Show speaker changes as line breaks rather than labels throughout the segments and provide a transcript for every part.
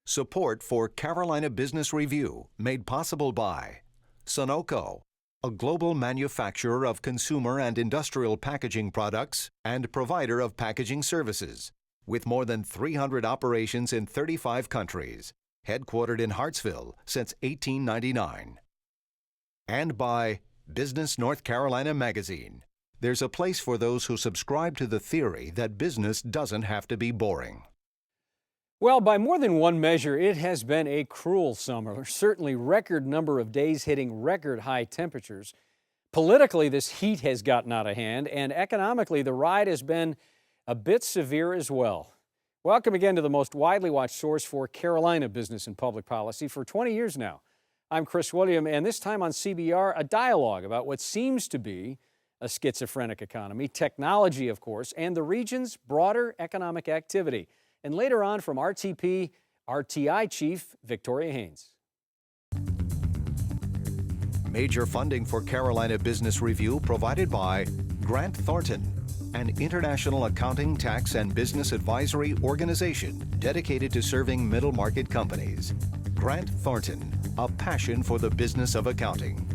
Support for Carolina Business Review made possible by Sunoco, a global manufacturer of consumer and industrial packaging products and provider of packaging services, with more than 300 operations in 35 countries, headquartered in Hartsville since 1899. And by Buisness North Carolina Magazine. There's a place for those who subscribe to the theory that business doesn't have to be boring.
Well, by more than one measure, it has been a cruel summer. Certainly record number of days hitting record high temperatures. Politically, this heat has gotten out of hand, and economically, the ride has been a bit severe as well. Welcome again to the most widely watched source for Carolina business and public policy for 20 years now. I'm Chris William, and this time on CBR, a dialogue about what seems to be a schizophrenic economy, technology, of course, and the region's broader economic activity. And later on from RTI Chief Victoria Haynes.
Major funding for Carolina Business Review provided by Grant Thornton, an international accounting, tax, and business advisory organization dedicated to serving middle market companies. Grant Thornton, a passion for the business of accounting.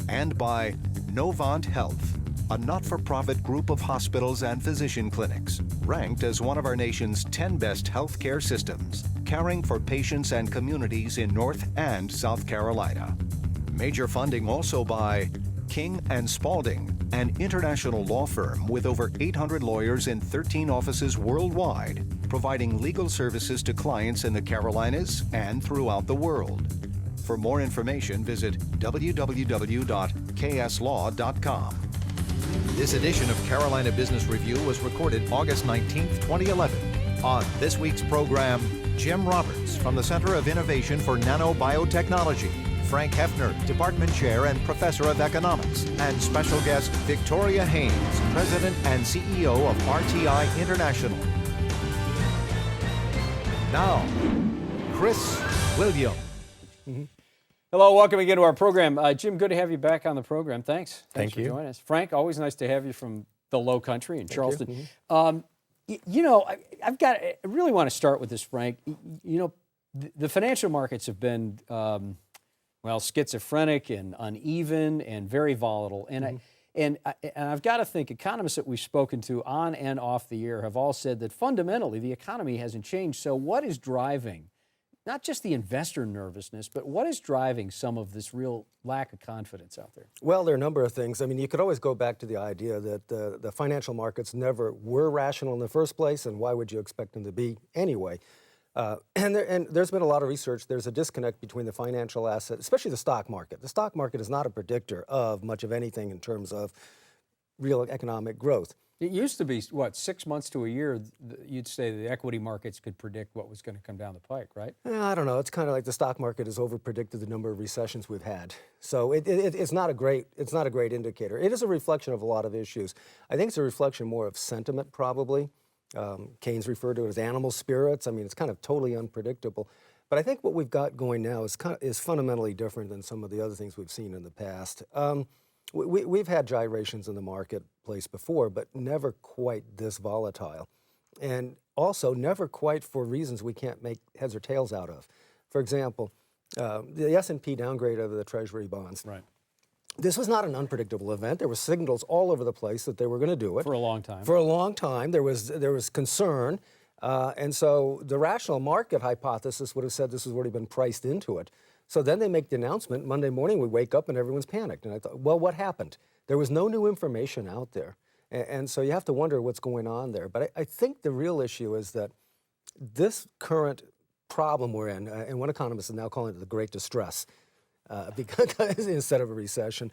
And by Novant Health, a not-for-profit group of hospitals and physician clinics, ranked as one of our nation's 10 best healthcare systems, caring for patients and communities in North and South Carolina. Major funding also by King & Spalding, an international law firm with over 800 lawyers in 13 offices worldwide, providing legal services to clients in the Carolinas and throughout the world. For more information, visit www.kslaw.com. This edition of Carolina Business Review was recorded August 19, 2011. On this week's program, Jim Roberts from the Center of Innovation for Nanobiotechnology, Frank Hefner, Department Chair and Professor of Economics, and special guest Victoria Haynes, President and CEO of RTI International. Now, Chris William.
Hello, welcome again to our program. Jim, good to have you back on the program. Thanks
Thank
for
you.
joining us. Frank, always nice to have you from the Low Country in Charleston.
Mm-hmm.
You know, I really want to start with this, Frank. You know, the financial markets have been, schizophrenic and uneven and very volatile. And I've got to think economists that we've spoken to on and off the air have all said that fundamentally the economy hasn't changed. So what is driving not just the investor nervousness, but what is driving some of this real lack of confidence out there?
Well, there are a number of things. I mean, you could always go back to the idea that the financial markets never were rational in the first place, and why would you expect them to be anyway? And there's been a lot of research. There's a disconnect between the financial asset, especially the stock market. The stock market is not a predictor of much of anything in terms of real economic growth.
It used to be, 6 months to a year, you'd say the equity markets could predict what was going to come down the pike, right?
I don't know. It's kind of like the stock market has over-predicted the number of recessions we've had. So it's not a great indicator. It is a reflection of a lot of issues. I think it's a reflection more of sentiment, probably. Keynes referred to it as animal spirits. I mean, it's kind of totally unpredictable. But I think what we've got going now is fundamentally different than some of the other things we've seen in the past. We've had gyrations in the marketplace before, but never quite this volatile. And also never quite for reasons we can't make heads or tails out of. For example, the S&P downgrade of the Treasury bonds.
Right.
This was not an unpredictable event. There were signals all over the place that they were going to do it.
For a long time.
For a long time. There was concern. And so the rational market hypothesis would have said this has already been priced into it. So then they make the announcement. Monday morning, we wake up and everyone's panicked. And I thought, well, what happened? There was no new information out there. And so you have to wonder what's going on there. But I think the real issue is that this current problem we're in, and one economist is now calling it the Great Distress, because instead of a recession,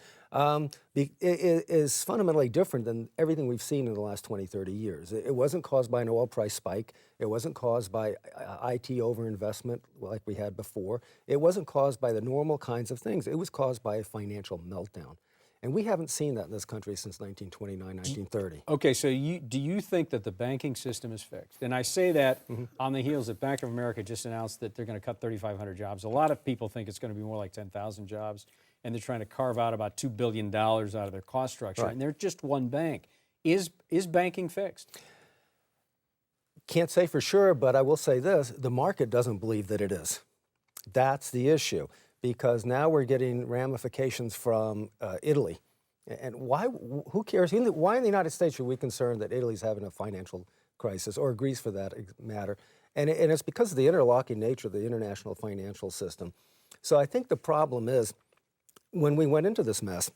is fundamentally different than everything we've seen in the last 20, 30 years. It wasn't caused by an oil price spike. It wasn't caused by IT overinvestment like we had before. It wasn't caused by the normal kinds of things. It was caused by a financial meltdown. And we haven't seen that in this country since 1929, 1930.
Okay, so do you think that the banking system is fixed? And I say that on the heels that Bank of America just announced that they're going to cut 3,500 jobs. A lot of people think it's going to be more like 10,000 jobs, and they're trying to carve out about $2 billion out of their cost structure,
Right.
and they're just one bank. Is banking fixed?
Can't say for sure, but I will say this, the market doesn't believe that it is. That's the issue, because now we're getting ramifications from Italy. And why, who cares? Why in the United States are we concerned that Italy's having a financial crisis, or Greece for that matter? And it's because of the interlocking nature of the international financial system. So I think the problem is, when we went into this mess,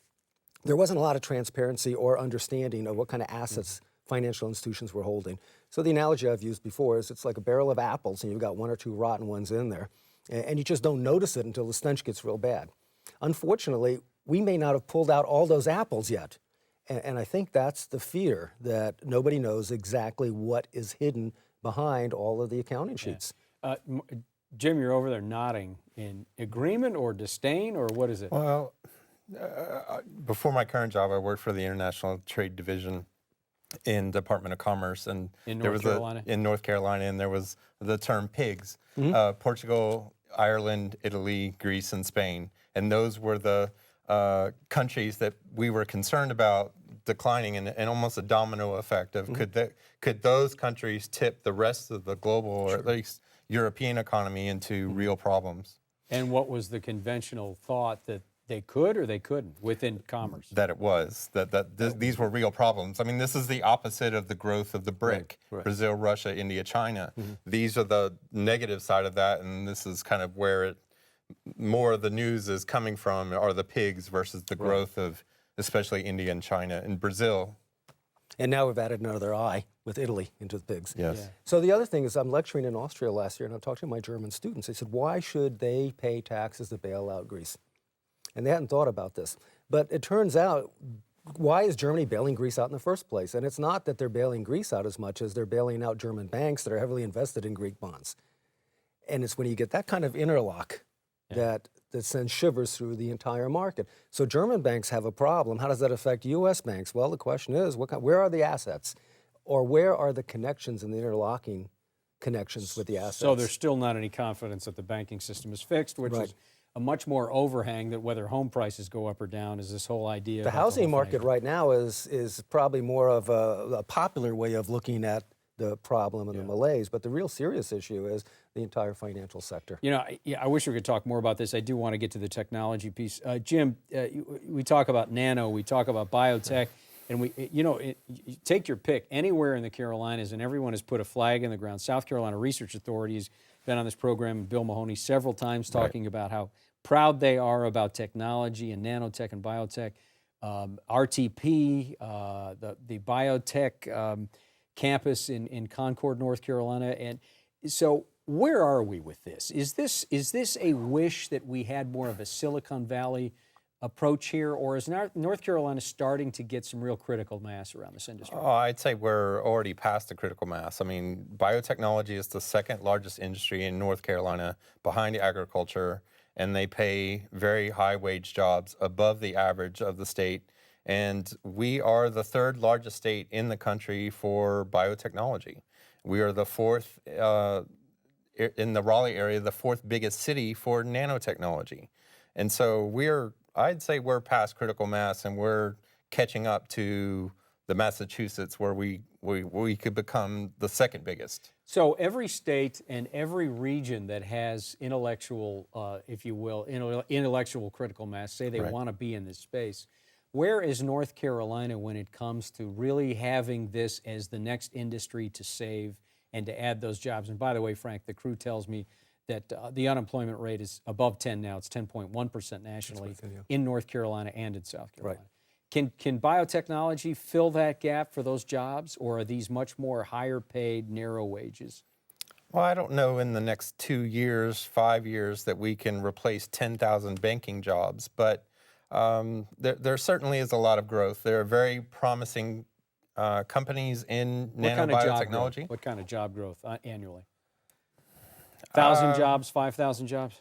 there wasn't a lot of transparency or understanding of what kind of assets financial institutions were holding. So the analogy I've used before is it's like a barrel of apples and you've got one or two rotten ones in there, and you just don't notice it until the stench gets real bad. Unfortunately, we may not have pulled out all those apples yet. And I think that's the fear, that nobody knows exactly what is hidden behind all of the accounting sheets.
Jim, you're over there nodding in agreement or disdain, or what is it?
Well, before my current job, I worked for the International Trade Division in Department of Commerce, and
In
there
North
was
Carolina?
in North Carolina, and there was the term pigs. Portugal, Ireland, Italy, Greece, and Spain, and those were the countries that we were concerned about declining, and almost a domino effect of could those countries tip the rest of the global, or at least European economy into real problems?
And what was the conventional thought, that they could or they couldn't within commerce?
That it was, these were real problems. I mean, this is the opposite of the growth of the BRIC,
Right.
Brazil, Russia, India, China. These are the negative side of that, and this is kind of where more of the news is coming from, are the pigs versus the growth of especially India and China and Brazil.
And now we've added another I with Italy into the pigs.
Yes.
Yeah.
So the other thing is, I'm lecturing in Austria last year, and I talked to my German students. They said, why should they pay taxes to bail out Greece? And they hadn't thought about this. But it turns out, why is Germany bailing Greece out in the first place? And it's not that they're bailing Greece out as much as they're bailing out German banks that are heavily invested in Greek bonds. And it's when you get that kind of interlock that sends shivers through the entire market. So German banks have a problem. How does that affect U.S. banks? Well, the question is, where are the assets? Or where are the connections and the interlocking connections with the assets?
So there's still not any confidence that the banking system is fixed, which
Right.
is a much more overhang that whether home prices go up or down is this whole idea.
The
about
housing
whole
market
financial-
right now is probably more of a popular way of looking at the problem and the malaise, but the real serious issue is the entire financial sector.
You know, I wish we could talk more about this. I do want to get to the technology piece. Jim, we talk about nano, we talk about biotech, and you take your pick anywhere in the Carolinas, and everyone has put a flag in the ground. South Carolina Research Authority has been on this program, and Bill Mahoney several times talking about how proud they are about technology and nanotech and biotech. RTP, the biotech campus in Concord, North Carolina. And so where are we with this? Is this a wish that we had more of a Silicon Valley approach here, or is North Carolina starting to get some real critical mass around this industry?
Oh, I'd say we're already past the critical mass. I mean, biotechnology is the second largest industry in North Carolina, behind agriculture, and they pay very high wage jobs above the average of the state. And we are the third largest state in the country for biotechnology. We are the fourth, in the Raleigh area, the fourth biggest city for nanotechnology. And so I'd say we're past critical mass, and we're catching up to the Massachusetts, where we could become the second biggest.
So every state and every region that has intellectual, if you will, intellectual critical mass, say they want to be in this space. Where is North Carolina when it comes to really having this as the next industry to save and to add those jobs? And by the way, Frank, the crew tells me that the unemployment rate is above 10 now. It's 10.1% nationally in North Carolina and in South Carolina. Can biotechnology fill that gap for those jobs, or are these much more higher paid, narrow wages?
Well, I don't know in the next 2 years, 5 years, that we can replace 10,000 banking jobs, but there certainly is a lot of growth. There are very promising companies in nanobiotechnology.
What kind of job growth annually? 1,000 jobs, 5,000 jobs?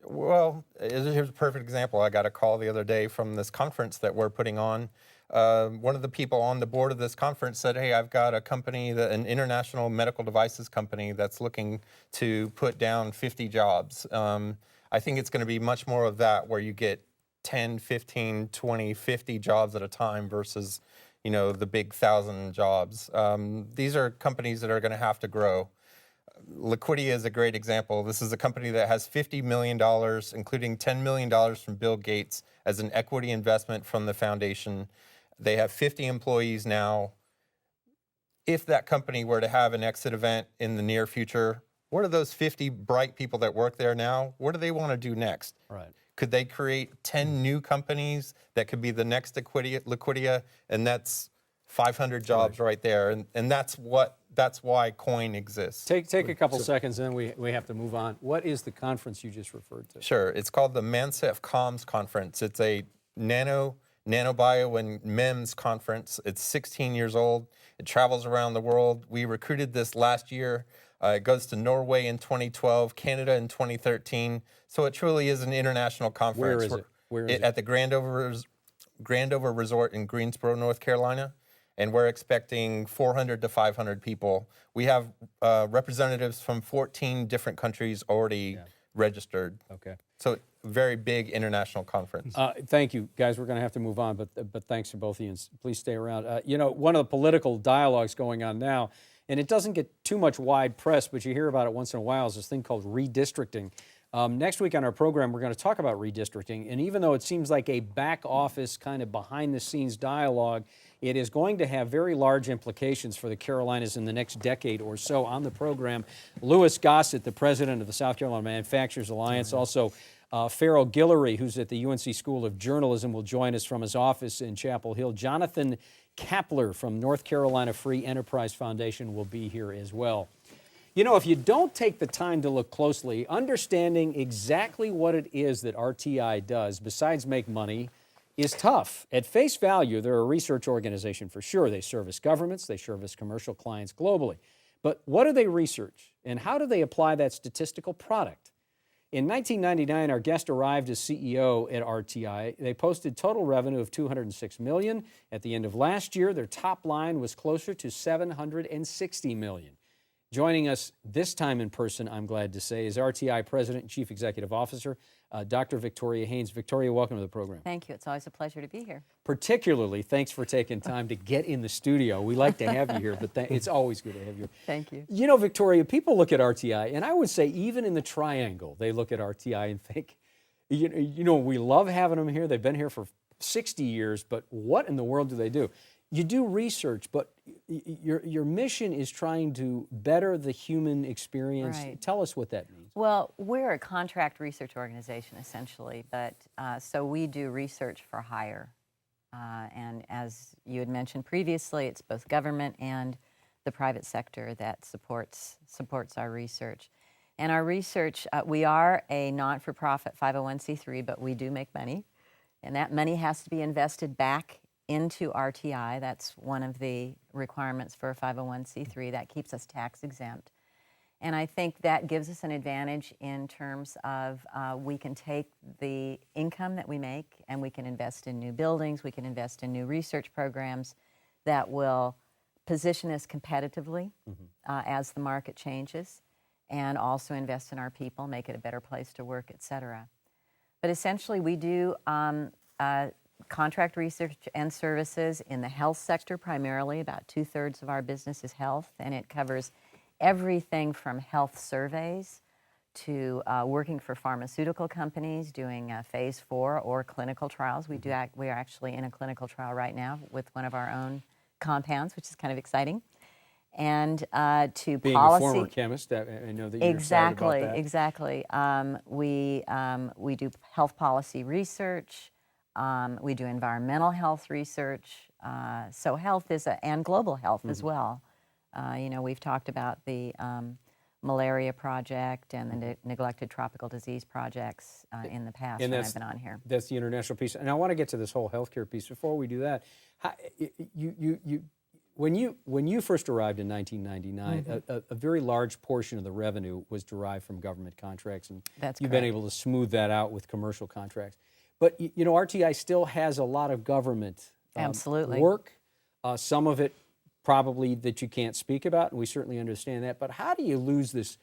Well, here's a perfect example. I got a call the other day from this conference that we're putting on. One of the people on the board of this conference said, hey, I've got a company, an international medical devices company that's looking to put down 50 jobs. I think it's going to be much more of that, where you get 10, 15, 20, 50 jobs at a time versus, you know, the big 1,000 jobs. These are companies that are going to have to grow. Liquidia is a great example. This is a company that has $50 million, including $10 million from Bill Gates as an equity investment from the foundation. They have 50 employees now. If that company were to have an exit event in the near future, what are those 50 bright people that work there now? What do they want to do next?
Right.
Could they create 10 new companies that could be the next Liquidia? And that's 500 jobs right there. And that's why COIN exists.
Take a couple seconds, and then we have to move on. What is the conference you just referred to?
Sure. It's called the ManSef Comms Conference. It's a nanobio and MEMS conference. It's 16 years old. It travels around the world. We recruited this last year. It goes to Norway in 2012, Canada in 2013. So it truly is an international conference.
Where is it?
At the Grandover Resort in Greensboro, North Carolina. And we're expecting 400 to 500 people. We have representatives from 14 different countries already registered.
Okay.
So very big international conference.
Thank you, guys. We're going to have to move on, but thanks to both of you. And please stay around. You know, one of the political dialogues going on now, and it doesn't get too much wide press, but you hear about it once in a while, is this thing called redistricting. Next week on our program, we're going to talk about redistricting. And even though it seems like a back office kind of behind-the-scenes dialogue, it is going to have very large implications for the Carolinas in the next decade or so. On the program, Louis Gossett, the president of the South Carolina Manufacturers Alliance, also Farrell Guillory, who's at the UNC School of Journalism, will join us from his office in Chapel Hill. Jonathan Kapler from North Carolina Free Enterprise Foundation will be here as well. You know, if you don't take the time to look closely, understanding exactly what it is that RTI does, besides make money, is tough. At face value, they're a research organization for sure. They service governments, they service commercial clients globally. But what do they research, and how do they apply that statistical product? In 1999, our guest arrived as CEO at RTI. They posted total revenue of $206 million. At the end of last year, their top line was closer to $760 million. Joining us this time in person, I'm glad to say, is RTI President and Chief Executive Officer, Dr. Victoria Haynes. Victoria, welcome to the program.
Thank you. It's always a pleasure to be here.
Particularly, thanks for taking time to get in the studio. We like to have you here, but it's always good to have you.
Thank you.
You know, Victoria, people look at RTI, and I would say even in the triangle, they look at RTI and think, you know, we love having them here. They've been here for 60 years, but what in the world do they do? You do research, but your mission is trying to better the human experience.
Right.
Tell us what that means.
Well, we're a contract research organization, essentially, but so we do research for hire. And as you had mentioned previously, it's both government and the private sector that supports our research. And our research, we are a not-for-profit 501c3, but we do make money. And that money has to be invested back into RTI. That's one of the requirements for a 501c3. That keeps us tax exempt. And I think that gives us an advantage in terms of we can take the income that we make and we can invest in new buildings, we can invest in new research programs that will position us competitively as the market changes, and also invest in our people, make it a better place to work, et cetera. But essentially we do contract research and services in the health sector primarily. About 2/3 of our business is health, and it covers everything from health surveys to working for pharmaceutical companies, doing phase 4 or clinical trials. We are actually in a clinical trial right now with one of our own compounds, which is kind of exciting. And to
Being
policy.
a former chemist, I know that you're excited about that.
Exactly. We do health policy research. We do environmental health research. So health is and global health as well. You know, we've talked about the malaria project and the neglected tropical disease projects in the past when I've been on here.
That's the international piece. And I want to get to this whole healthcare piece. Before we do that, when you first arrived in 1999, a very large portion of the revenue was derived from government contracts, and
That's
you've
correct.
been able to smooth that out with commercial contracts. But you know, RTI still has a lot of government
Absolutely.
work. Some of it probably that you can't speak about, and we certainly understand that. But how do you lose this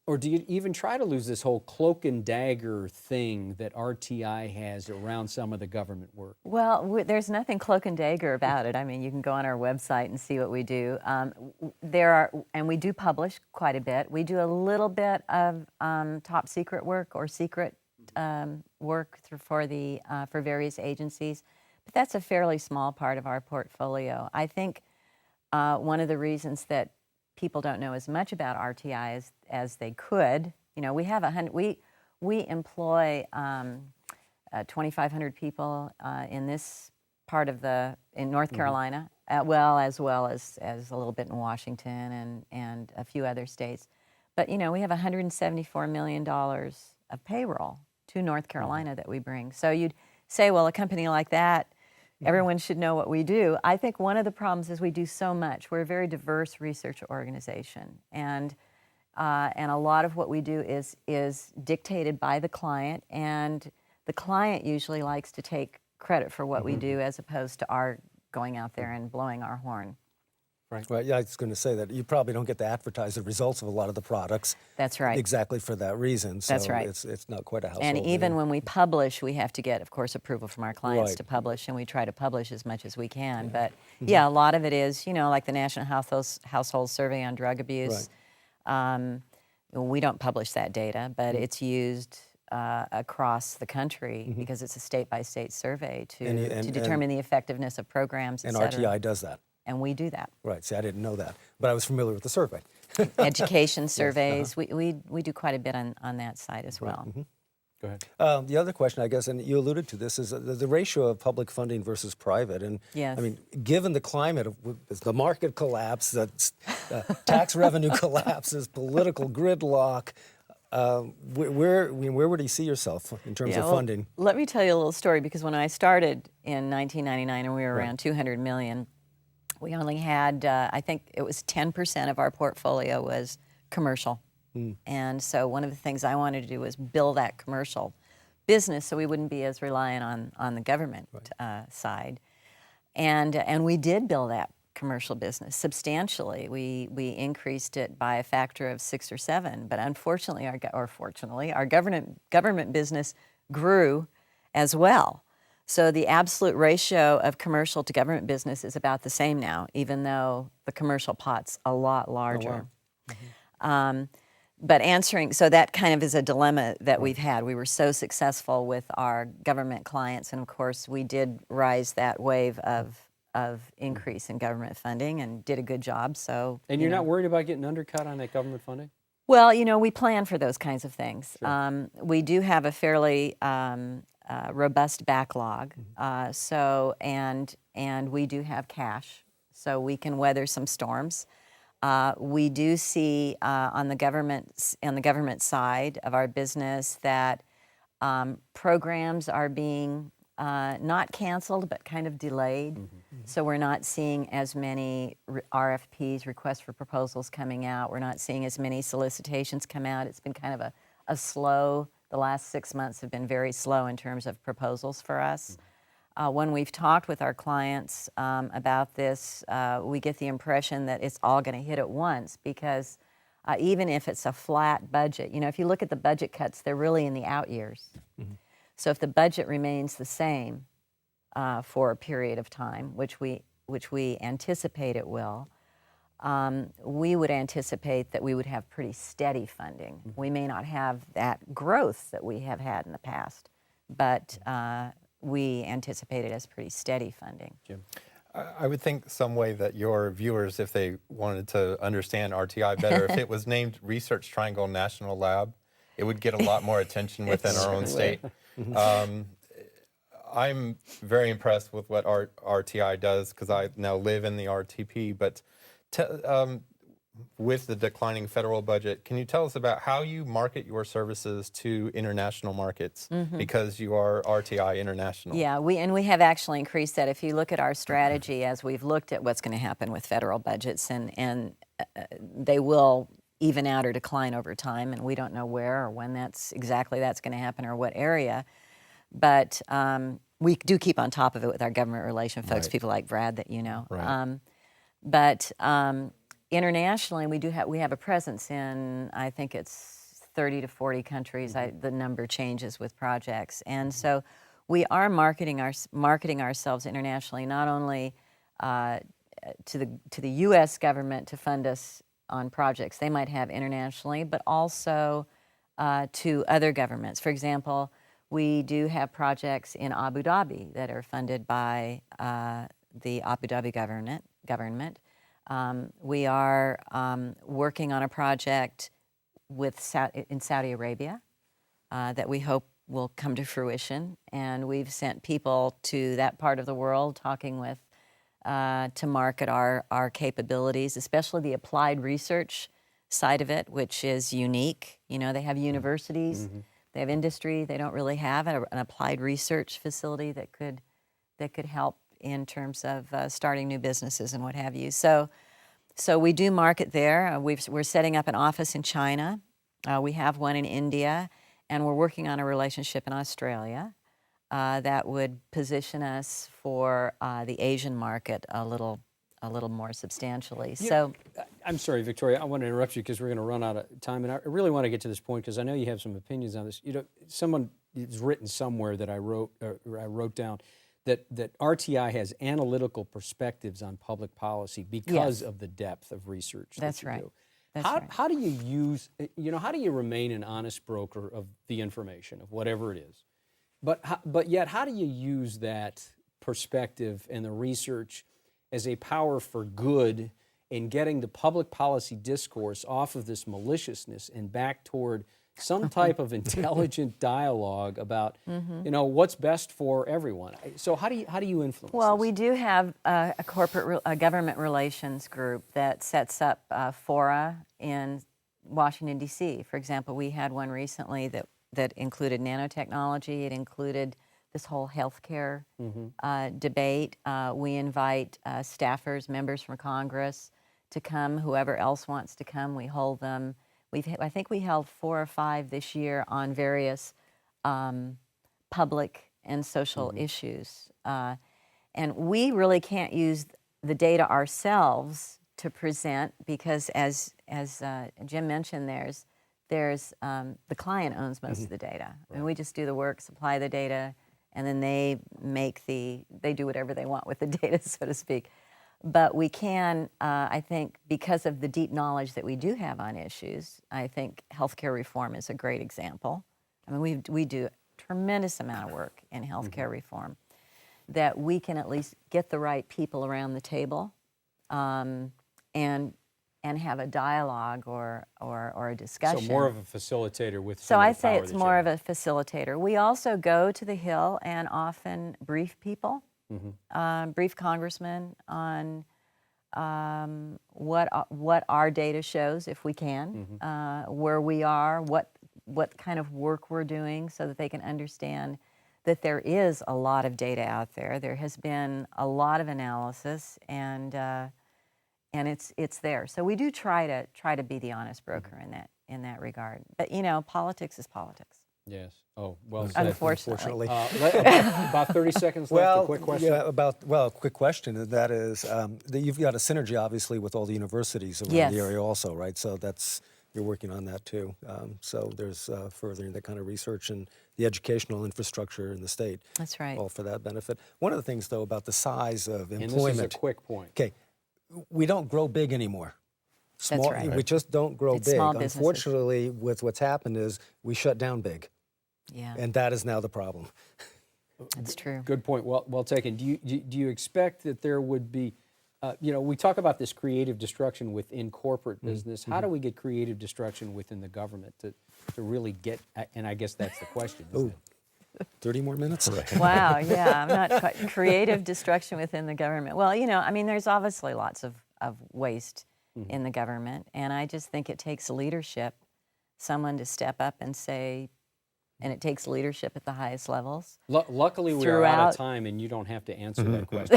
Or do you even try to lose this whole cloak and dagger thing that RTI has around some of the government work?
Well, there's nothing cloak and dagger about it. I mean, you can go on our website and see what we do. And we do publish quite a bit. We do a little bit of top secret work or secret work for various agencies, but that's a fairly small part of our portfolio. I think one of the reasons that people don't know as much about RTI as they could. You know, we have we employ 2,500 people in this part of in North Carolina, as well as a little bit in Washington and a few other states. But you know, we have $174 million of payroll to North Carolina that we bring. So you'd say, well, a company like that, everyone should know what we do. I think one of the problems is we do so much. We're a very diverse research organization, and a lot of what we do is dictated by the client, and the client usually likes to take credit for what we do as opposed to our going out there and blowing our horn.
Right. Yeah, I was going to say that you probably don't get to advertise the results of a lot of the products.
That's right.
Exactly for that reason. So
That's right.
It's not quite a household
And even
name.
when we publish, we have to get, of course, approval from our clients
Right.
to publish, and we try to publish as much as we can. But yeah, a lot of it is, you know, like the National Household Survey on Drug Abuse. We don't publish that data, but it's used across the country because it's a state-by-state survey to determine the effectiveness of programs, et
And
cetera.
RTI does that.
And we do that.
Right. See, I didn't know that, but I was familiar with the survey.
Education surveys, we do quite a bit on that side as well.
Go ahead.
The other question, I guess, and you alluded to this, is the ratio of public funding versus private. And
Yes.
I mean, given the climate of the market collapse, tax revenue collapses, political gridlock, where would you see yourself in terms of
well,
funding?
Let me tell you a little story, because when I started in 1999 and we were around 200 million, we only had, I think it was 10% of our portfolio was commercial. And so one of the things I wanted to do was build that commercial business so we wouldn't be as reliant on the government side. And we did build that commercial business substantially. We increased it by a factor of 6 or 7, but unfortunately, fortunately, our government business grew as well. So the absolute ratio of commercial to government business is about the same now, even though the commercial pot's a lot larger. But so that kind of is a dilemma that we've had. We were so successful with our government clients, and of course we did rise that wave of increase in government funding and did a good job. So,
And you're not worried about getting undercut on that government funding?
Well, you know, we plan for those kinds of things.
Sure.
We do have a fairly robust backlog, and we do have cash, so we can weather some storms. We do see on the government side of our business that programs are being not canceled, but kind of delayed. So we're not seeing as many RFPs, requests for proposals, coming out. We're not seeing as many solicitations come out. It's been kind of a slow, the last 6 months have been very slow in terms of proposals for us. When we've talked with our clients about this, we get the impression that it's all going to hit at once, because even if it's a flat budget, you know, if you look at the budget cuts, they're really in the out years. So if the budget remains the same for a period of time, which we anticipate it will, we would anticipate that we would have pretty steady funding. We may not have that growth that we have had in the past, but we anticipate it as pretty steady funding.
Jim?
I would think some way that your viewers, if they wanted to understand RTI better, if it was named Research Triangle National Lab, it would get a lot more attention within our own state. I'm very impressed with what RTI does, because I now live in the RTP, but with the declining federal budget, can you tell us about how you market your services to international markets, because you are RTI International?
Yeah, we have actually increased that. If you look at our strategy as we've looked at what's going to happen with federal budgets, and they will even out or decline over time, and we don't know where or when that's going to happen or what area. But we do keep on top of it with our government relation folks, people like Brad that you know.
Right.
internationally, we have a presence in, I think it's 30 to 40 countries. The number changes with projects, and so we are marketing ourselves internationally, not only to the U.S. government to fund us on projects they might have internationally, but also to other governments. For example, we do have projects in Abu Dhabi that are funded by the Abu Dhabi government. We are working on a project in Saudi Arabia that we hope will come to fruition, and we've sent people to that part of the world talking with to market our capabilities, especially the applied research side of it, which is unique. You know, they have universities, they have industry. They don't really have an applied research facility that could help in terms of starting new businesses and what have you. So we do market there. We're setting up an office in China. We have one in India, and we're working on a relationship in Australia that would position us for the Asian market a little more substantially.
I'm sorry, Victoria, I want to interrupt you because we're going to run out of time, and I really want to get to this point because I know you have some opinions on this. You know, someone has written somewhere that I wrote down that RTI has analytical perspectives on public policy because of the depth of research.
That's right.
How do you use, how do you remain an honest broker of the information, of whatever it is? But yet, how do you use that perspective and the research as a power for good in getting the public policy discourse off of this maliciousness and back toward some type of intelligent dialogue about, what's best for everyone? So how do you influence
Well,
this?
we do have a government relations group that sets up fora in Washington, D.C. For example, we had one recently that included nanotechnology. It included this whole healthcare debate. We invite staffers, members from Congress to come. Whoever else wants to come, we hold them. I think we held 4 or 5 this year on various public and social issues. And we really can't use the data ourselves to present because, as Jim mentioned, there's the client owns most of the data. I mean, we just do the work, supply the data, and then they do whatever they want with the data, so to speak. But we can, I think, because of the deep knowledge that we do have on issues, I think healthcare reform is a great example. I mean, we do a tremendous amount of work in healthcare reform, that we can at least get the right people around the table and have a dialogue or a discussion.
So more of a facilitator with
So
some
I
of the
say
power
it's
that
more
you
of a facilitator. We also go to the Hill and often brief people, brief congressmen on what our data shows, if we can, where we are, what kind of work we're doing, so that they can understand that there is a lot of data out there. There has been a lot of analysis, and it's there. So we do try to be the honest broker in that regard. But politics is politics.
Yes. Oh, well said.
Unfortunately.
About 30 seconds left. A quick question.
Yeah, a quick question. And that is, that you've got a synergy, obviously, with all the universities around the area also, right? So you're working on that too. So there's furthering that kind of research and the educational infrastructure in the state.
That's right.
All for that benefit. One of the things, though, about the size of employment.
And this is a quick point.
Okay, we don't grow big anymore.
That's right.
We just don't grow
It's
big.
small businesses.
Unfortunately, with what's happened is we shut down big.
Yeah.
And that is now the problem.
That's true.
Good point. Well taken. Do you expect that there would be, we talk about this creative destruction within corporate business. How do we get creative destruction within the government to really get? And I guess that's the question. Isn't it?
30 more minutes?
Wow. Yeah. I'm not quite creative destruction within the government. Well, there's obviously lots of waste in the government, and I just think it takes leadership, someone to step up and say. And it takes leadership at the highest levels.
Luckily, we are out of time, and you don't have to answer that question.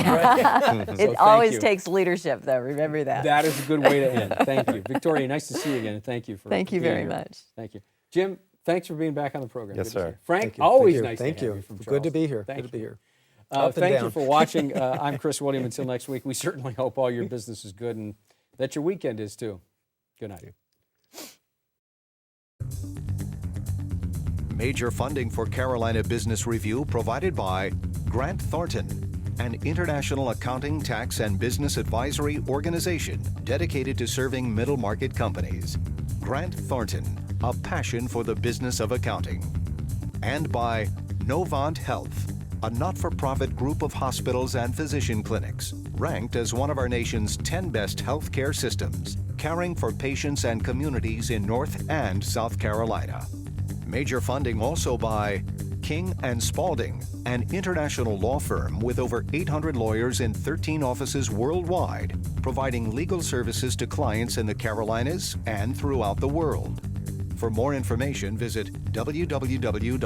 It always takes leadership, though. Remember that.
That is a good way to end. Thank you. Victoria, nice to see you again, and thank you for
Thank you
being
very
here.
much.
Thank you. Jim, thanks for being back on the program.
Yes,
Good to see
sir.
you. Frank,
Thank you.
always
Thank you.
nice
Thank
to
you.
have you from
Good to be here.
Thank
Good to be here.
Thank you for watching. I'm Chris William. Until next week, we certainly hope all your business is good, and Bet your weekend is too. Good night.
Major funding for Carolina Business Review provided by Grant Thornton, an international accounting, tax, and business advisory organization dedicated to serving middle market companies. Grant Thornton, a passion for the business of accounting. And by Novant Health, a not-for-profit group of hospitals and physician clinics, ranked as one of our nation's 10 best healthcare systems, caring for patients and communities in North and South Carolina. Major funding also by King & Spalding, an international law firm with over 800 lawyers in 13 offices worldwide, providing legal services to clients in the Carolinas and throughout the world. For more information, visit www.kslaw.com.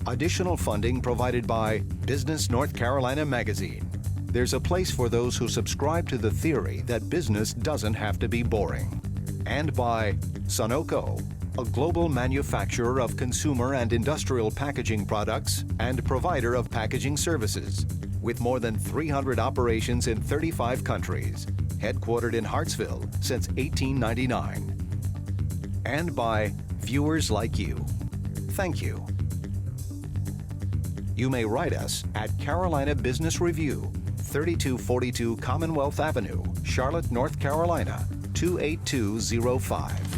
Additional funding provided by Business North Carolina Magazine. There's a place for those who subscribe to the theory that business doesn't have to be boring. And by Sunoco, a global manufacturer of consumer and industrial packaging products and provider of packaging services, with more than 300 operations in 35 countries, headquartered in Hartsville since 1899. And by viewers like you. Thank you. You may write us at Carolina Business Review, 3242 Commonwealth Avenue, Charlotte, North Carolina, 28205.